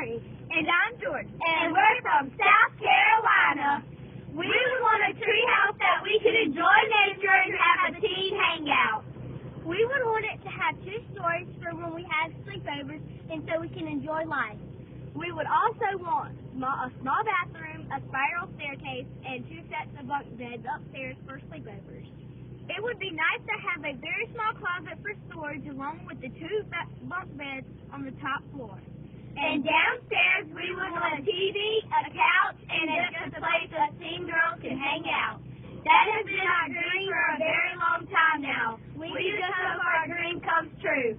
Mari. And I'm George. And we're from South Carolina. We would want a tree house that we could enjoy nature and have a teen hangout. We would want it to have 2 stories for when we have sleepovers and so we can enjoy life. We would also want a small bathroom, a spiral staircase, and 2 sets of bunk beds upstairs for sleepovers. It would be nice to have a very small closet for storage along with the 2 bunk beds on the top floor. And downstairs we would want a TV, a couch, and just a place us teen girls can hang out. That has been our dream for a very long time now. We just hope our dream comes true.